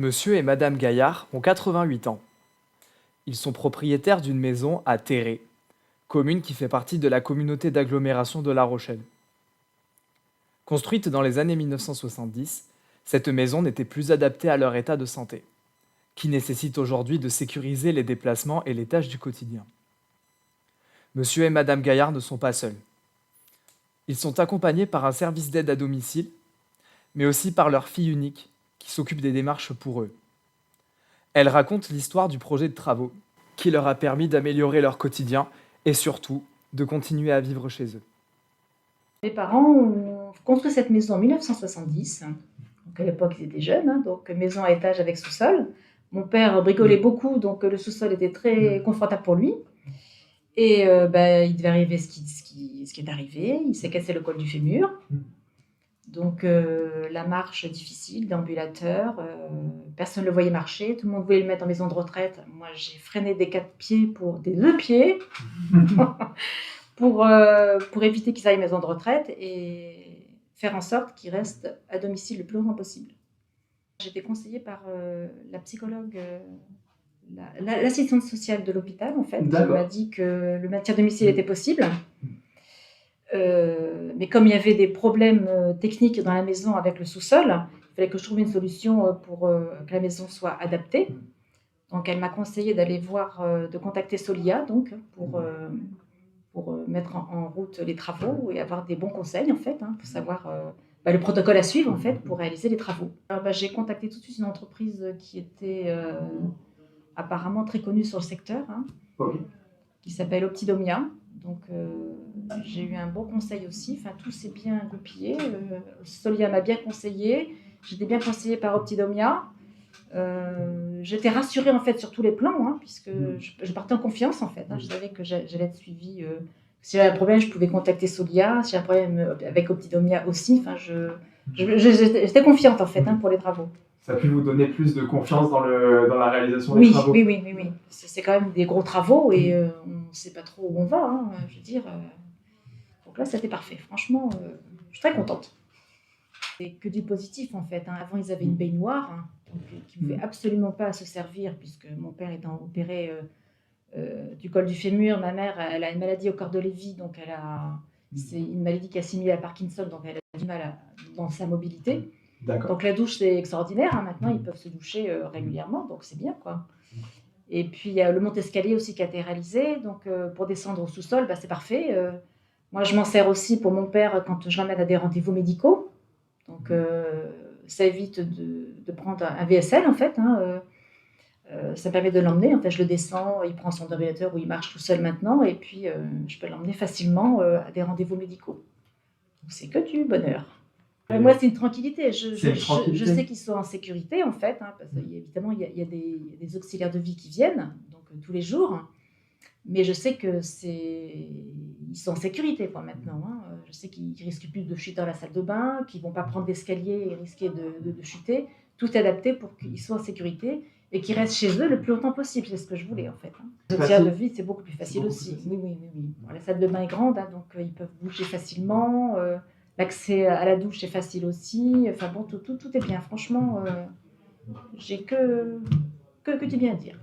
Monsieur et Madame Gaillard ont 88 ans. Ils sont propriétaires d'une maison à Terré, commune qui fait partie de la communauté d'agglomération de La Rochelle. Construite dans les années 1970, cette maison n'était plus adaptée à leur état de santé, qui nécessite aujourd'hui de sécuriser les déplacements et les tâches du quotidien. Monsieur et Madame Gaillard ne sont pas seuls. Ils sont accompagnés par un service d'aide à domicile, mais aussi par leur fille unique, qui s'occupe des démarches pour eux. Elle raconte l'histoire du projet de travaux, qui leur a permis d'améliorer leur quotidien et surtout de continuer à vivre chez eux. Mes parents ont construit cette maison en 1970. Donc à l'époque, ils étaient jeunes, donc maison à étage avec sous-sol. Mon père bricolait beaucoup, donc le sous-sol était très confortable pour lui. Et il devait arriver ce qui est arrivé. Il s'est cassé le col du fémur. Donc la marche difficile, d'ambulateur. Personne ne le voyait marcher. Tout le monde voulait le mettre en maison de retraite. Moi, j'ai freiné des 4 pieds pour des 2 pieds. pour éviter qu'ils aillent en maison de retraite et faire en sorte qu'ils restent à domicile le plus longtemps possible. J'ai été conseillée par la psychologue, l'assistante sociale de l'hôpital, en fait, qui m'a dit que le maintien à domicile était possible. Mais comme il y avait des problèmes techniques dans la maison avec le sous-sol, il fallait que je trouve une solution pour que la maison soit adaptée. Donc elle m'a conseillé d'aller de contacter Solia donc, pour mettre en route les travaux et avoir des bons conseils, en fait, pour savoir le protocole à suivre, en fait, pour réaliser les travaux. Alors, j'ai contacté tout de suite une entreprise qui était apparemment très connue sur le secteur, qui s'appelle Optidomia. Donc, j'ai eu un bon conseil aussi. Enfin, tout s'est bien goupillé. Solia m'a bien conseillé. J'étais bien conseillée par Optidomia. J'étais rassurée en fait sur tous les plans, puisque je partais en confiance en fait. Je savais que j'allais être suivie. Si j'avais un problème, je pouvais contacter Solia. Si j'ai un problème avec Optidomia aussi, j'étais confiante en fait pour les travaux. Ça a pu vous donner plus de confiance dans la réalisation des travaux. Oui. C'est quand même des gros travaux et on ne sait pas trop où on va. Je veux dire. Donc là, c'était parfait. Franchement, je suis très contente. C'est que du positif en fait. Avant, ils avaient une baignoire qui ne pouvait absolument pas se servir puisque mon père étant opéré du col du fémur, ma mère elle a une maladie au corps de Lévy, donc c'est une maladie qui est assimilée à Parkinson, donc elle a du mal dans sa mobilité. Donc la douche c'est extraordinaire. Maintenant ils peuvent se doucher régulièrement, donc c'est bien quoi. Et puis il y a le monte-escalier aussi qui a été réalisé, donc pour descendre au sous-sol, c'est parfait. Moi je m'en sers aussi pour mon père quand je l'emmène à des rendez-vous médicaux. Donc, ça évite de prendre un VSL, en fait. Ça me permet de l'emmener. En fait, je le descends, il prend son défibrillateur où il marche tout seul maintenant. Et puis, je peux l'emmener facilement à des rendez-vous médicaux. Donc, c'est que du bonheur. Moi, c'est une tranquillité. Je sais qu'ils sont en sécurité, en fait. Parce qu'évidemment, il y a des auxiliaires de vie qui viennent, donc tous les jours. Mais je sais ils sont en sécurité maintenant. Je sais qu'ils ne risquent plus de chuter dans la salle de bain, qu'ils ne vont pas prendre d'escalier et risquer de chuter. Tout est adapté pour qu'ils soient en sécurité et qu'ils restent chez eux le plus longtemps possible. C'est ce que je voulais en fait. Les auxiliaires de vie, c'est beaucoup plus facile aussi. Oui. Bon, la salle de bain est grande, donc ils peuvent bouger facilement. L'accès à la douche est facile aussi. Enfin bon, tout est bien. Franchement, j'ai que du bien à dire.